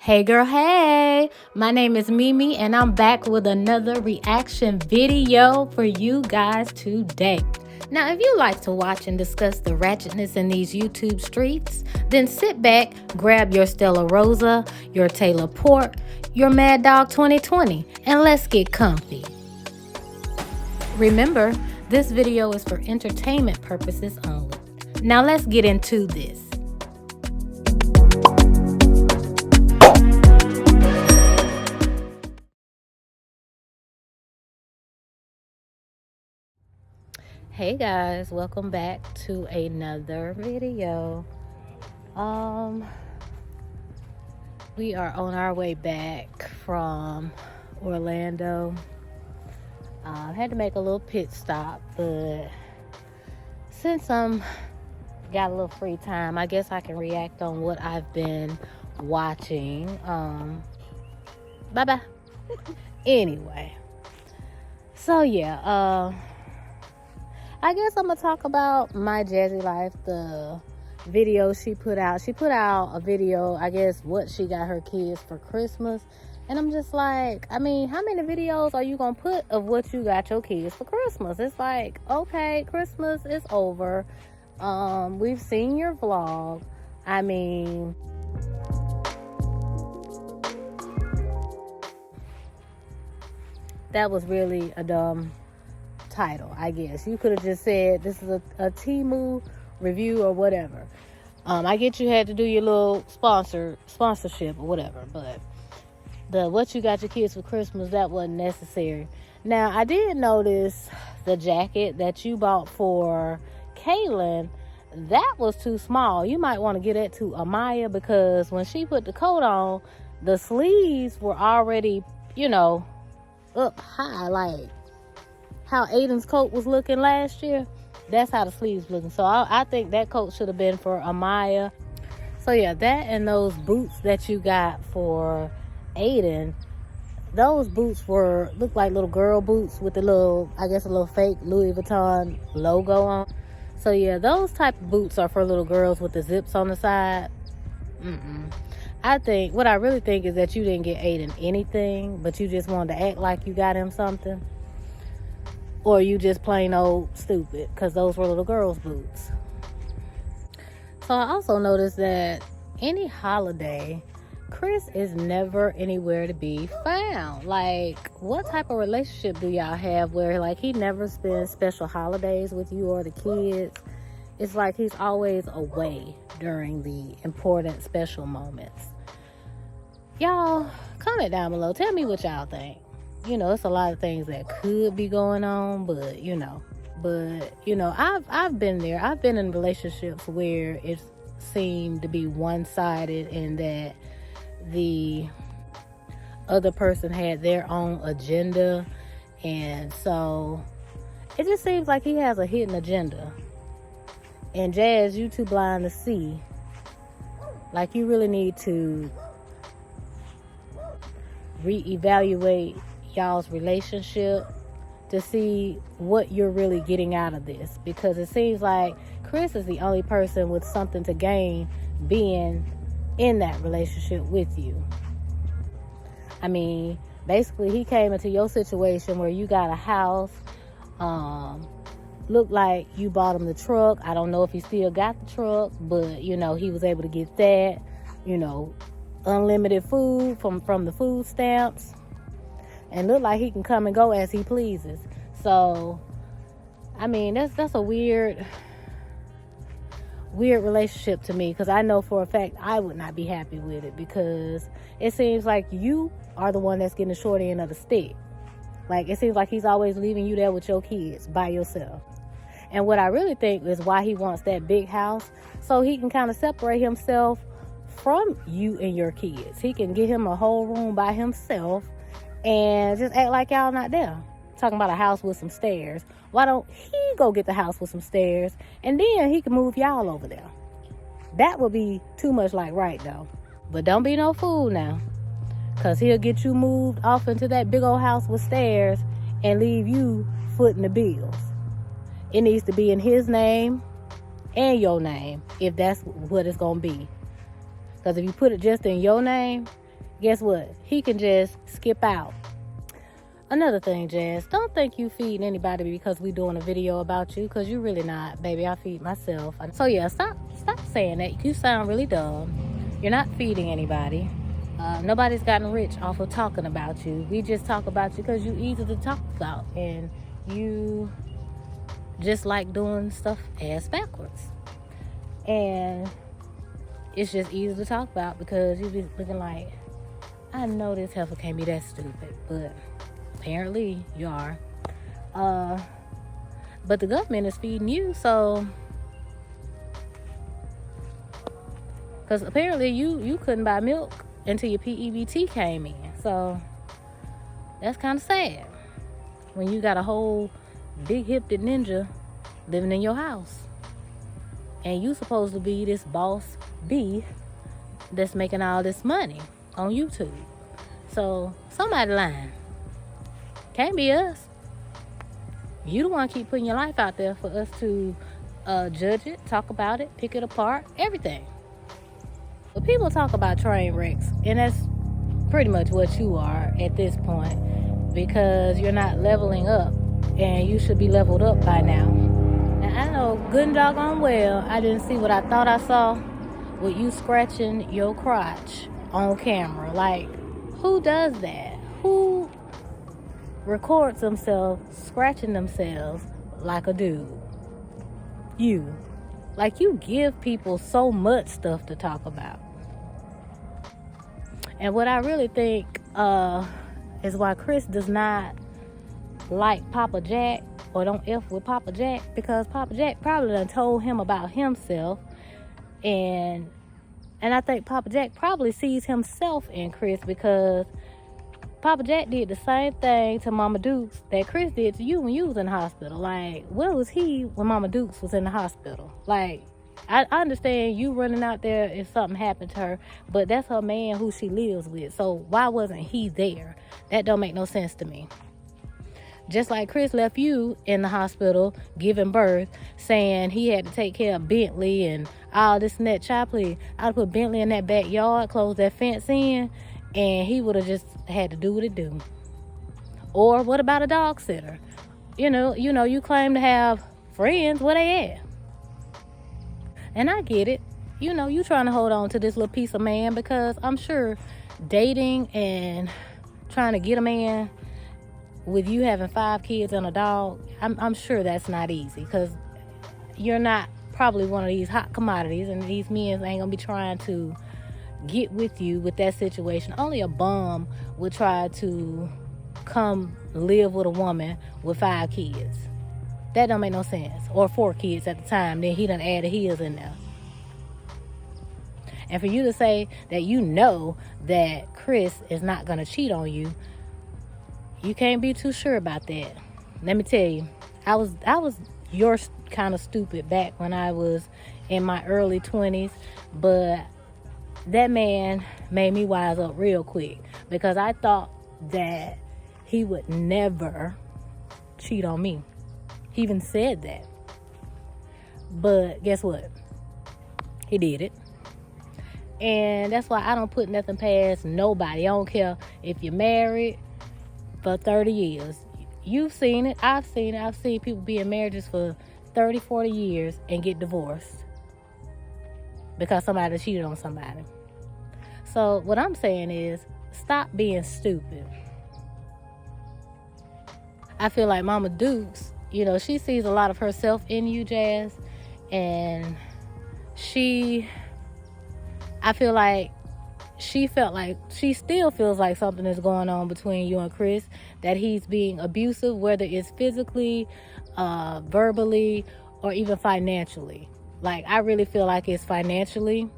Hey girl, hey! My name is Mimi and I'm back with another reaction video for you guys today. Now, if you like to watch and discuss the ratchetness in these YouTube streets, then sit back, grab your Stella Rosa, your Taylor Port, your Mad Dog 2020, and let's get comfy. Remember, this video is for entertainment purposes only. Now let's get into this. Hey guys, welcome back to another video. We are on our way back from Orlando. Had to make a little pit stop, but since got a little free time, I guess I can react on what I've been watching. Bye-bye. Anyway, so yeah, I guess I'm gonna talk about My Jazzy Life, the video she put out. She put out a video, I guess, what she got her kids for Christmas. And I'm just like, I mean, how many videos are you gonna put of what you got your kids for Christmas? It's like, okay, Christmas is over. We've seen your vlog. I mean, that was really a dumb title, I guess. You could have just said this is a Temu review or whatever. I get you had to do your little sponsorship or whatever, but the what you got your kids for Christmas, that wasn't necessary. Now, I did notice the jacket that you bought for Kaylin, that was too small. You might want to get it to Amaya, because when she put the coat on, the sleeves were already, you know, up high, like how Aiden's coat was looking last year. That's how the sleeves looking. So I think that coat should have been for Amaya. So yeah, that and those boots that you got for Aiden, those boots looked like little girl boots with the little, I guess, a little fake Louis Vuitton logo on. So yeah, those type of boots are for little girls with the zips on the side. I think, what I really think is that you didn't get Aiden anything, but you just wanted to act like you got him something. Or you just plain old stupid, because those were little girls' boots. So I also noticed that any holiday, Chris is never anywhere to be found. Like, what type of relationship do y'all have where, like, he never spends special holidays with you or the kids? It's like he's always away during the important special moments. Y'all, comment down below. Tell me what y'all think. You know, it's a lot of things that could be going on, but you know, I've been there. I've been in relationships where it seemed to be one-sided, and that the other person had their own agenda, and so it just seems like he has a hidden agenda. And Jazz, you too blind to see. Like, you really need to reevaluate y'all's relationship to see what you're really getting out of this, because it seems like Chris is the only person with something to gain being in that relationship with you. I mean, basically he came into your situation where you got a house, looked like you bought him the truck. I don't know if he still got the truck, but you know, he was able to get that, you know, unlimited food from the food stamps, and look like he can come and go as he pleases. So, I mean, that's a weird relationship to me, because I know for a fact I would not be happy with it, because it seems like you are the one that's getting the short end of the stick. Like, it seems like he's always leaving you there with your kids by yourself. And what I really think is why he wants that big house, so he can kind of separate himself from you and your kids. He can get him a whole room by himself and just act like y'all not there. Talking about a house with some stairs. Why don't he go get the house with some stairs, and then he can move y'all over there? That would be too much like right, though. But don't be no fool now, because he'll get you moved off into that big old house with stairs and leave you footing the bills. It needs to be in his name and your name, if that's what it's going to be. Because if you put it just in your name, guess what? He can just skip out. Another thing, Jazz, don't think you feeding anybody because we doing a video about you, because you really not, baby. I feed myself. So yeah, stop saying that. You sound really dumb. You're not feeding anybody. Nobody's gotten rich off of talking about you. We just talk about you because you easy to talk about, and you just like doing stuff ass backwards. And it's just easy to talk about because you be looking like, I know this heifer can't be that stupid, but apparently you are. But the government is feeding you, so because apparently you couldn't buy milk until your PEBT came in. So that's kind of sad when you got a whole big-hipped ninja living in your house, and you supposed to be this boss bee that's making all this money on YouTube. So somebody lying. Can't be us. You the one keep putting your life out there for us to judge it, talk about it, pick it apart, everything. But people talk about train wrecks, and that's pretty much what you are at this point, because you're not leveling up, and you should be leveled up by now. And I know good and doggone well I didn't see what I thought I saw with you scratching your crotch on camera. Like, who does that? Who records themselves scratching themselves like a dude? You. Like, you give people so much stuff to talk about. And what I really think is why Chris does not like Papa Jack, or don't F with Papa Jack, because Papa Jack probably done told him about himself, and I think Papa Jack probably sees himself in Chris, because Papa Jack did the same thing to Mama Dukes that Chris did to you when you was in the hospital. Like, where was he when Mama Dukes was in the hospital? Like, I understand you running out there if something happened to her, but that's her man who she lives with. So why wasn't he there? That don't make no sense to me. Just like Chris left you in the hospital giving birth, saying he had to take care of Bentley and all this and that. Child, please, I'd put Bentley in that backyard, close that fence in, and he would have just had to do what it do. Or what about a dog sitter? You know, you claim to have friends. Where they at? And I get it. You know, you trying to hold on to this little piece of man, because I'm sure dating and trying to get a man with you having 5 kids and a dog, I'm sure that's not easy, because you're not probably one of these hot commodities, and these men ain't gonna be trying to get with you with that situation. Only a bum would try to come live with a woman with 5 kids. That don't make no sense. Or 4 kids at the time. Then he done added his in there. And for you to say that you know that Chris is not going to cheat on you, you can't be too sure about that. Let me tell you, I was your kind of stupid back when I was in my early 20s. But that man made me wise up real quick, because I thought that he would never cheat on me. He even said that. But guess what? He did it. And that's why I don't put nothing past nobody. I don't care if you're married for 30 years. You've seen it. I've seen it. I've seen people be in marriages for 30, 40 years and get divorced because somebody cheated on somebody. So what I'm saying is, stop being stupid. I feel like Mama Dukes, you know, she sees a lot of herself in you, Jazz. And I feel like she still feels like something is going on between you and Chris, that he's being abusive, whether it's physically, verbally, or even financially. Like, I really feel like it's financially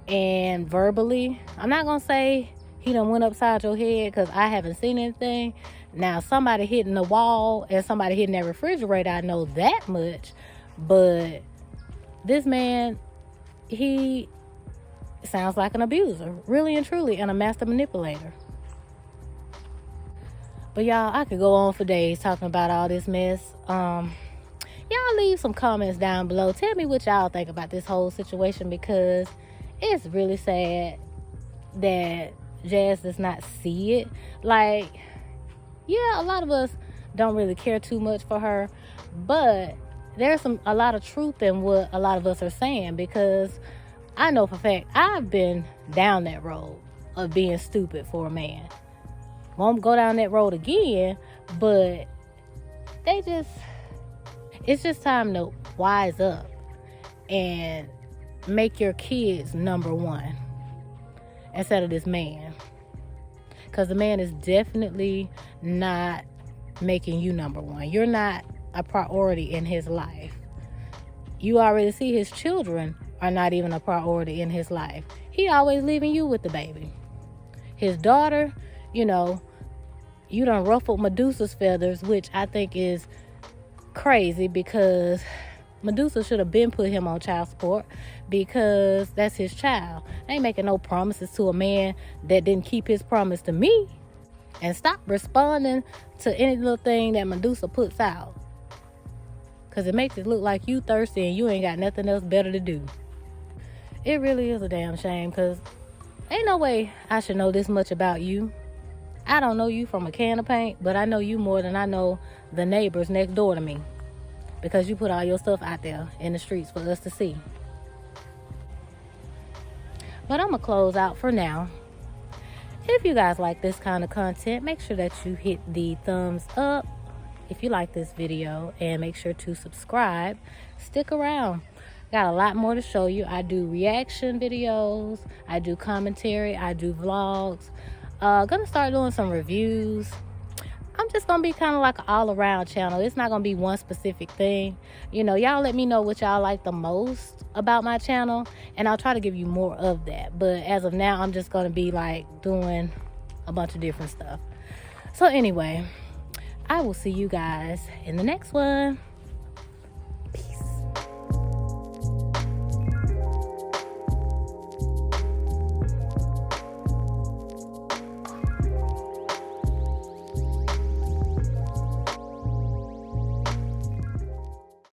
and verbally. I'm not going to say he done went upside your head, because I haven't seen anything. Now, somebody hitting the wall and somebody hitting that refrigerator, I know that much. But this man, he sounds like an abuser, really and truly, and a master manipulator. But y'all, I could go on for days talking about all this mess. Y'all leave some comments down below. Tell me what y'all think about this whole situation, because it's really sad that Jazz does not see it. Like, yeah, a lot of us don't really care too much for her, but there's a lot of truth in what a lot of us are saying, because I know for a fact I've been down that road of being stupid for a man. Won't go down that road again, but it's just time to wise up and make your kids number one instead of this man. Because the man is definitely not making you number one. You're not a priority in his life. You already see his children are not even a priority in his life. He always leaving you with the baby. His daughter, you done ruffled Medusa's feathers, which I think is crazy, because Medusa should have been put him on child support, because that's his child. I ain't making no promises to a man that didn't keep his promise to me. And stop responding to any little thing that Medusa puts out, because it makes it look like you thirsty and you ain't got nothing else better to do. It really is a damn shame, because ain't no way I should know this much about you. I don't know you from a can of paint, but I know you more than I know the neighbors next door to me, because you put all your stuff out there in the streets for us to see. But I'm going to close out for now. If you guys like this kind of content, make sure that you hit the thumbs up if you like this video, and make sure to subscribe. Stick around. Got a lot more to show you. I do reaction videos, I do commentary, I do vlogs. Gonna start doing some reviews. I'm just gonna be kind of like an all-around channel. It's not gonna be one specific thing. Y'all let me know what y'all like the most about my channel, and I'll try to give you more of that. But as of now, I'm just gonna be like doing a bunch of different stuff. So anyway, I will see you guys in the next one.